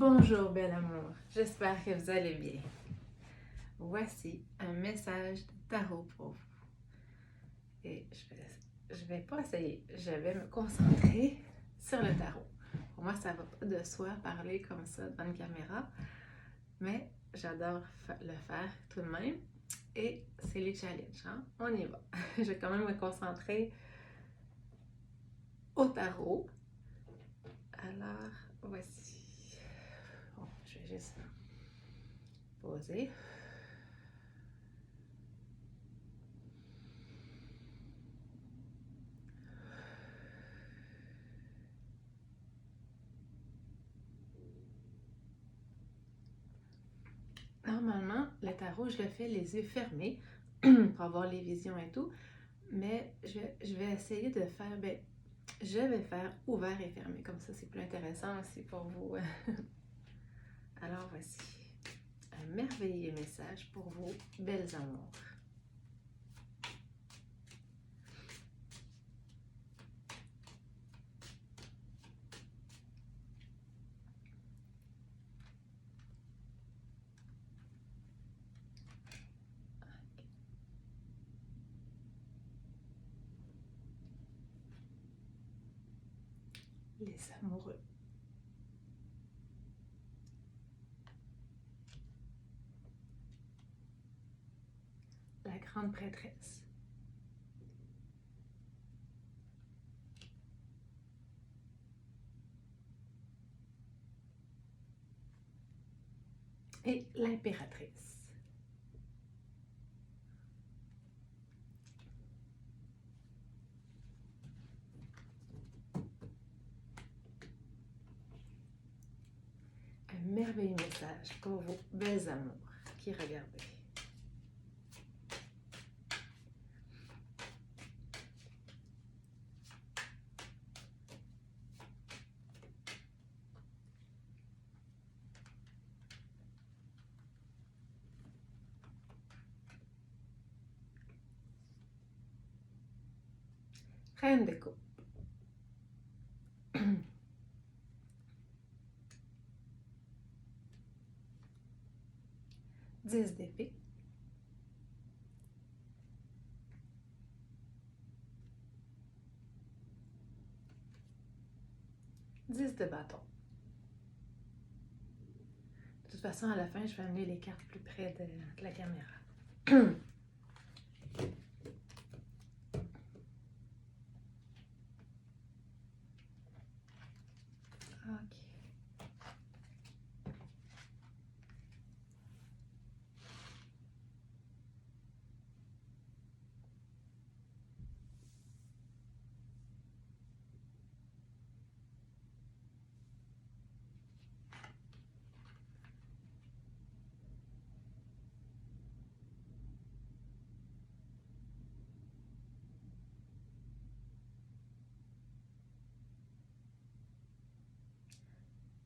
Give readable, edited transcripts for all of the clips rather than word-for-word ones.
Bonjour, bel amour. J'espère que vous allez bien. Voici un message de tarot pour vous. Et je vais pas essayer, je vais me concentrer sur le tarot. Pour moi, ça va pas de soi parler comme ça devant une caméra, mais j'adore le faire tout de même. Et c'est les challenges, hein? On y va. Je vais quand même me concentrer au tarot. Alors, voici. Bon, je vais juste poser. Normalement, le tarot, je le fais les yeux fermés pour avoir les visions et tout, mais je vais essayer de faire, je vais faire ouvert et fermé, comme ça c'est plus intéressant aussi pour vous. Alors voici un merveilleux message pour vous, belles amours. Les amoureux. La grande prêtresse. Et l'impératrice. Un merveilleux message pour vos belles amours qui regardez. Reine de coupe. 10 d'épée. 10 de bâton. De toute façon, à la fin, je vais amener les cartes plus près de la caméra. Ok.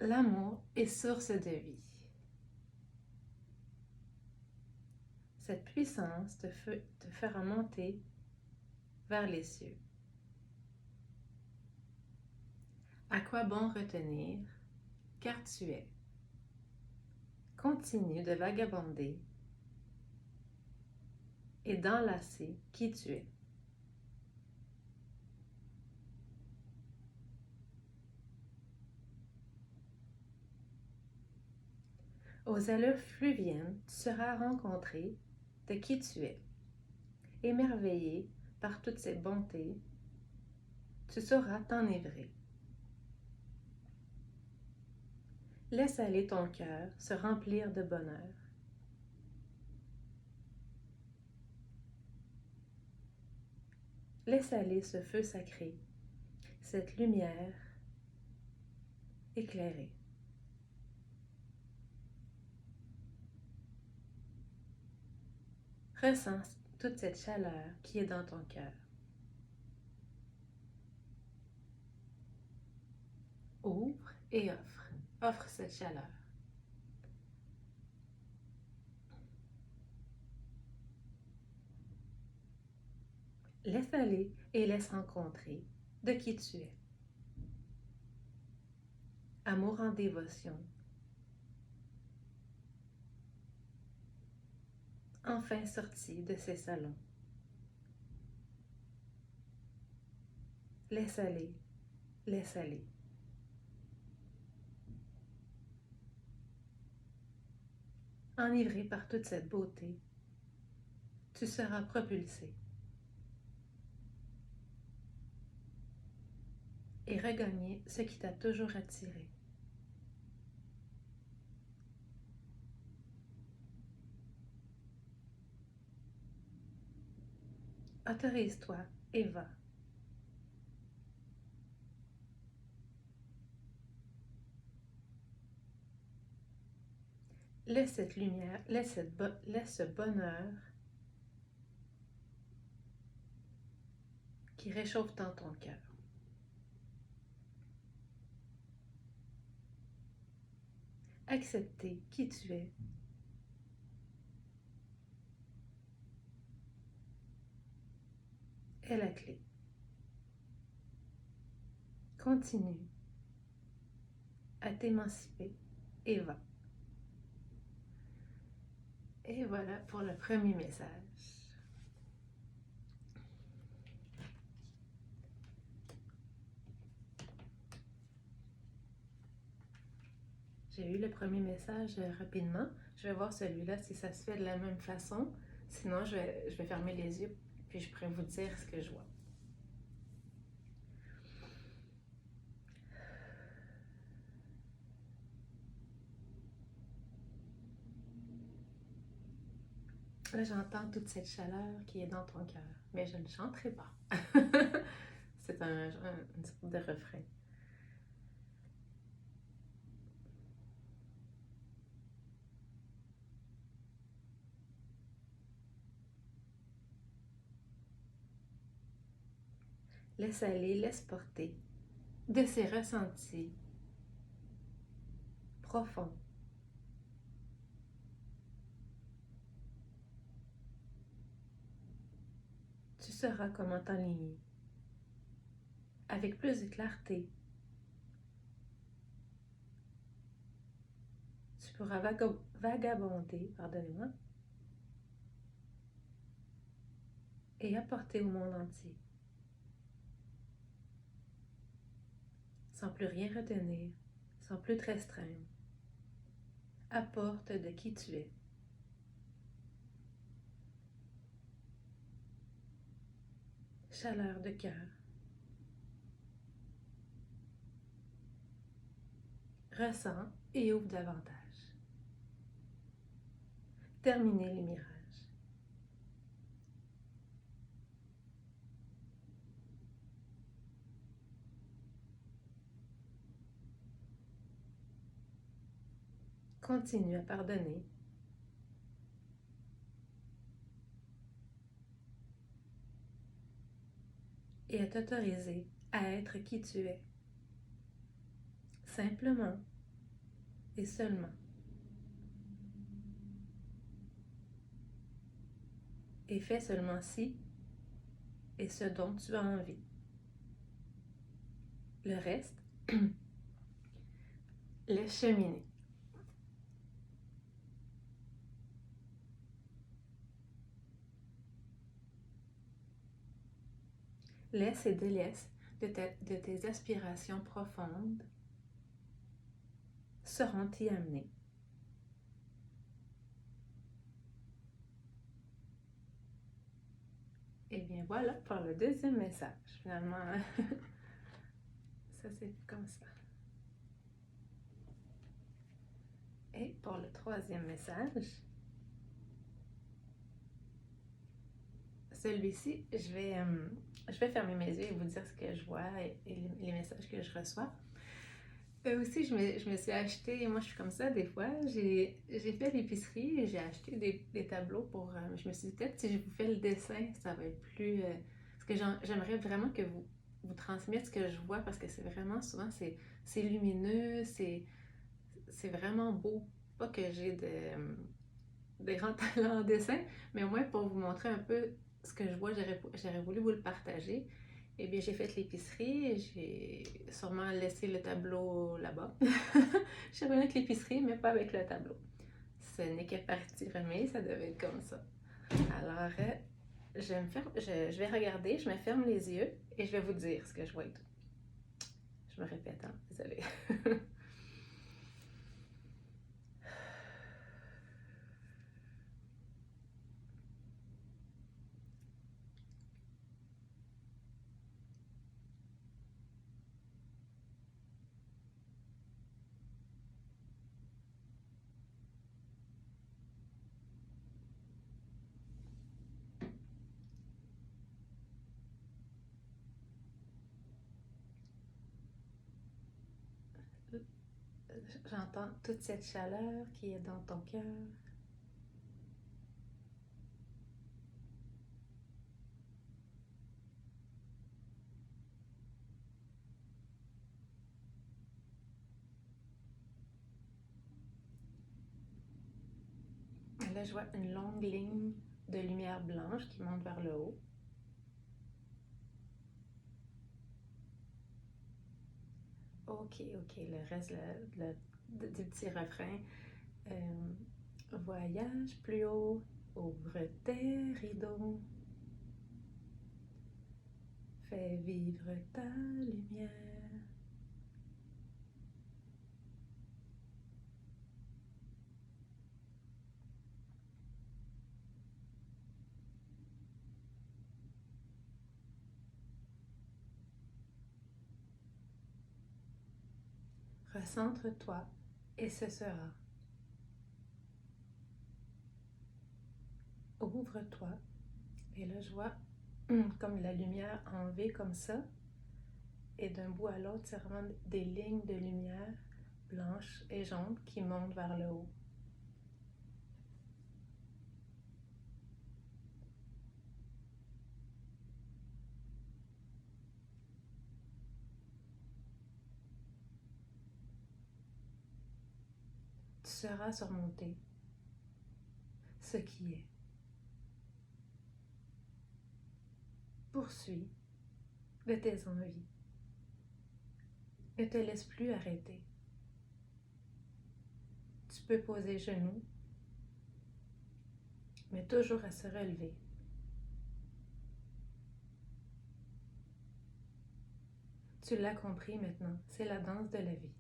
L'amour est source de vie. Cette puissance te fera monter vers les cieux. À quoi bon retenir, car tu es. Continue de vagabonder et d'enlacer qui tu es. Aux allures fluviennes, tu seras rencontré de qui tu es. Émerveillé par toutes ces bontés, tu sauras t'enivrer. Laisse aller ton cœur se remplir de bonheur. Laisse aller ce feu sacré, cette lumière éclairée. Ressens toute cette chaleur qui est dans ton cœur. Ouvre et offre. Offre cette chaleur. Laisse aller et laisse rencontrer de qui tu es. Amour en dévotion, enfin sorti de ses salons. Laisse aller, laisse aller. Enivré par toute cette beauté, tu seras propulsé et regagner ce qui t'a toujours attiré. Autorise-toi et va. Laisse cette lumière, laisse ce bonheur qui réchauffe dans ton cœur. Accepter qui tu es est la clé. Continue à t'émanciper et va. Et voilà pour le premier message. J'ai eu le premier message rapidement. Je vais voir celui-là si ça se fait de la même façon. Sinon, je vais fermer les yeux puis je pourrais vous dire ce que je vois. Là, j'entends toute cette chaleur qui est dans ton cœur, mais je ne chanterai pas. C'est une sorte de refrain. Laisse aller, laisse porter de ces ressentis profonds. Tu sauras comment t'aligner avec plus de clarté. Tu pourras vagabonder, pardonnez-moi, et apporter au monde entier, sans plus rien retenir, sans plus te restreindre. Apporte de qui tu es. Chaleur de cœur. Ressens et ouvre davantage. Terminez les mirages. Continue à pardonner. Et à t'autoriser à être qui tu es. Simplement et seulement. Et fais seulement si et ce dont tu as envie. Le reste, laisse cheminer. Laisse et délaisse de tes aspirations profondes seront y amenées. Et bien voilà pour le deuxième message. Finalement, ça c'est comme ça. Et pour le troisième message, celui-ci, je vais fermer mes yeux et vous dire ce que je vois et les messages que je reçois. Aussi, je me suis acheté, moi je suis comme ça des fois, j'ai fait l'épicerie et j'ai acheté des tableaux pour, je me suis dit peut-être si je vous fais le dessin, ça va être plus, parce que j'aimerais vraiment que vous transmettez ce que je vois parce que c'est vraiment, souvent c'est lumineux, c'est vraiment beau. Pas que j'ai de grands talents en dessin, mais au moins pour vous montrer un peu ce que je vois, j'aurais voulu vous le partager. Eh bien, j'ai fait l'épicerie et j'ai sûrement laissé le tableau là-bas. Je suis revenue avec l'épicerie, mais pas avec le tableau. ce n'est que partie remise, ça devait être comme ça. Alors, je vais regarder, je me ferme les yeux et je vais vous dire ce que je vois et tout. Je me répète, hein, désolée. J'entends toute cette chaleur qui est dans ton cœur. Là, je vois une longue ligne de lumière blanche qui monte vers le haut. Ok, le reste du petit refrain. Voyage plus haut, ouvre tes rideaux, fais vivre ta lumière. Recentre-toi et ce sera. Ouvre-toi. Et là, je vois comme de la lumière en V comme ça. Et d'un bout à l'autre, c'est vraiment des lignes de lumière blanches et jaunes qui montent vers le haut. Tu seras surmonté. Ce qui est. Poursuis de tes envies. Ne te laisse plus arrêter. Tu peux poser genoux, mais toujours à se relever. Tu l'as compris maintenant, c'est la danse de la vie.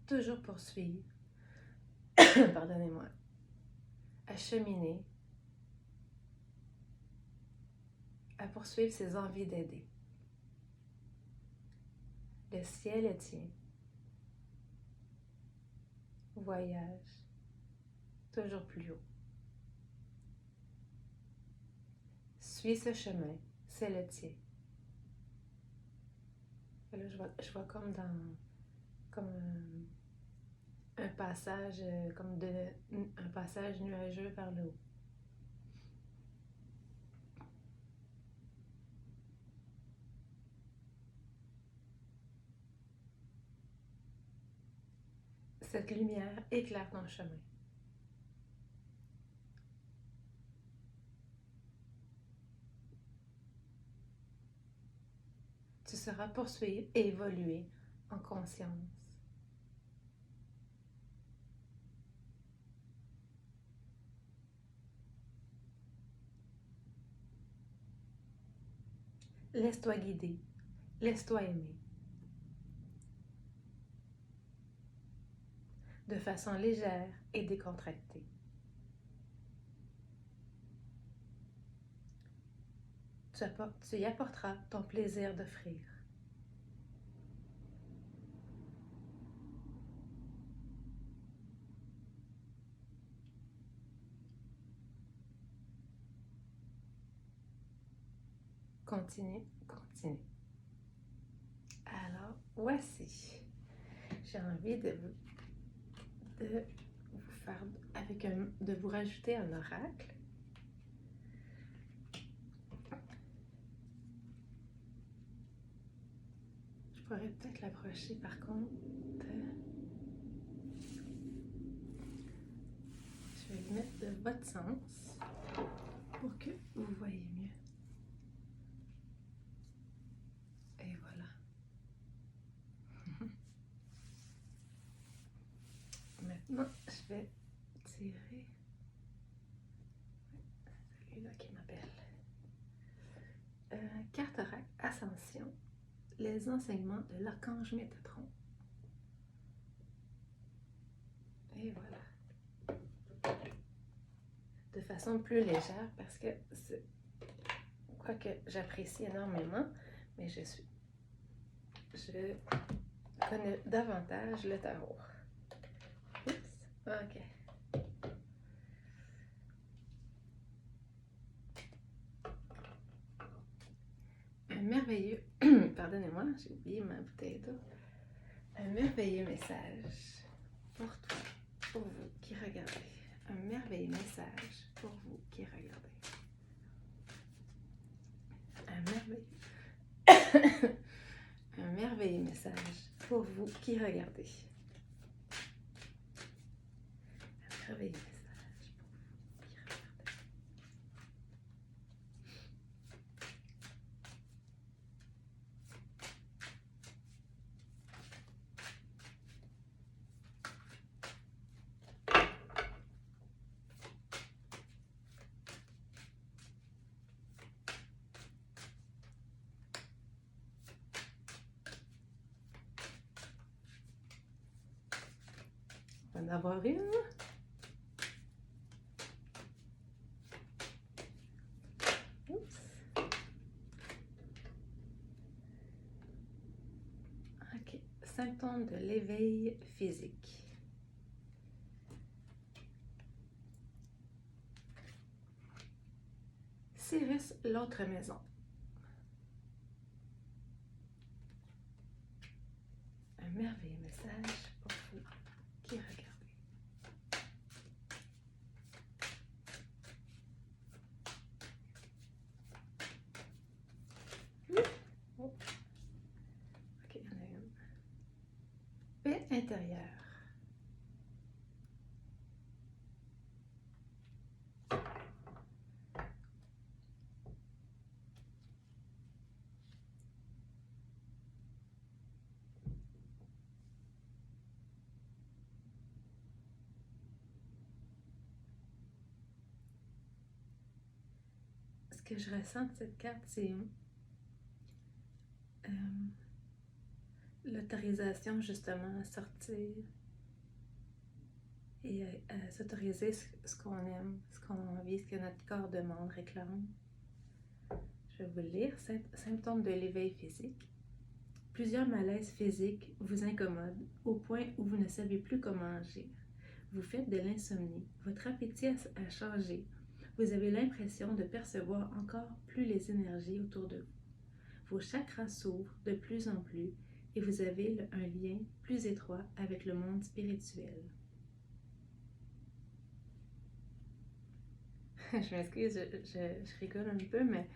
Toujours poursuivre, pardonnez-moi, à cheminer, à poursuivre ses envies d'aider. Le ciel est tien. Voyage, toujours plus haut. Suis ce chemin, c'est le tien. Et là, je vois comme un passage, un passage nuageux vers le haut. Cette lumière éclaire ton chemin. Tu seras poursuivre et évoluer en conscience. Laisse-toi guider, laisse-toi aimer. De façon légère et décontractée. Tu y apporteras ton plaisir d'offrir. Continue, continue. Alors, voici. J'ai envie de vous faire de vous rajouter un oracle. Je pourrais peut-être l'approcher par contre. Je vais le mettre de votre sens pour que vous voyez mieux. Et voilà. vais tirer. C'est celui-là qui m'appelle. Carteract Ascension, les enseignements de l'archange Métatron. Et voilà. De façon plus légère parce que c'est quoi que j'apprécie énormément, mais je connais davantage le tarot. Oups, ok. Un merveilleux, pardonnez-moi, j'ai oublié ma bouteille d'eau. Un merveilleux message pour toi, pour vous qui regardez. Un merveilleux message pour vous qui regardez. Un merveilleux message pour vous qui regardez. Un merveilleux message pour vous qui regardez. On va en avoir une. Oups. Ok. Symptômes de l'éveil physique. Cyrus, l'autre maison. Un merveilleux message pour vous qui regardez. Oh. Ok, il y en a une. Paix intérieure. Ce que je ressens de cette carte, c'est l'autorisation justement à sortir et à s'autoriser ce qu'on aime, ce qu'on a envie, ce que notre corps demande, réclame. Je vais vous le lire. Symptômes de l'éveil physique. Plusieurs malaises physiques vous incommodent au point où vous ne savez plus comment agir. Vous faites de l'insomnie. Votre appétit a changé. Vous avez l'impression de percevoir encore plus les énergies autour de vous. Vos chakras s'ouvrent de plus en plus et vous avez un lien plus étroit avec le monde spirituel. Je m'excuse, je rigole un peu, mais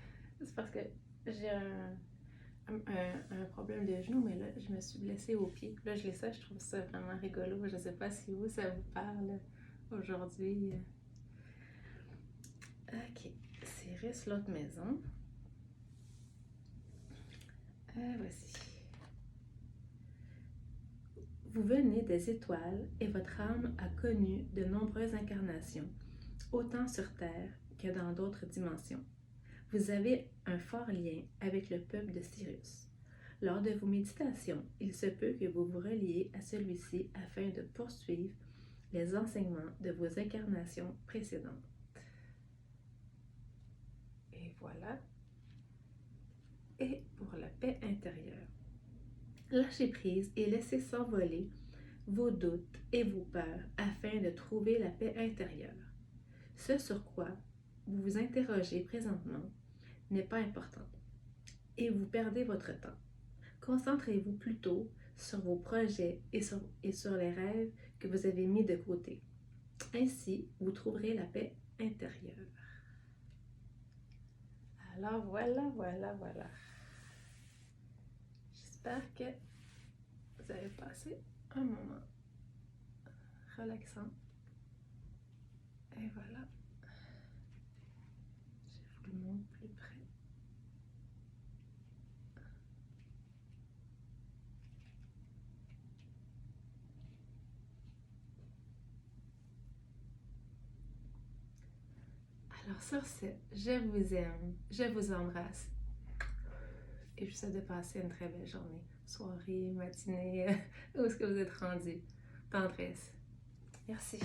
c'est parce que j'ai un problème de genou, mais là, je me suis blessée au pied. Là, je trouve ça vraiment rigolo. Je ne sais pas si vous, ça vous parle aujourd'hui. Ok, Cyrus, l'autre maison. Voici. Vous venez des étoiles et votre âme a connu de nombreuses incarnations, autant sur Terre que dans d'autres dimensions. Vous avez un fort lien avec le peuple de Cyrus. Lors de vos méditations, il se peut que vous vous reliez à celui-ci afin de poursuivre les enseignements de vos incarnations précédentes. Et voilà. Et pour la paix intérieure. Lâchez prise et laissez s'envoler vos doutes et vos peurs afin de trouver la paix intérieure. Ce sur quoi vous vous interrogez présentement n'est pas important et vous perdez votre temps. Concentrez-vous plutôt sur vos projets et sur les rêves que vous avez mis de côté. Ainsi, vous trouverez la paix intérieure. Alors voilà. J'espère que vous avez passé un moment relaxant. Et voilà. Je vous le montre plus près. Alors sur ce, je vous aime, je vous embrasse et je vous souhaite de passer une très belle journée, soirée, matinée, où est-ce que vous êtes rendu? Tendresse. Merci.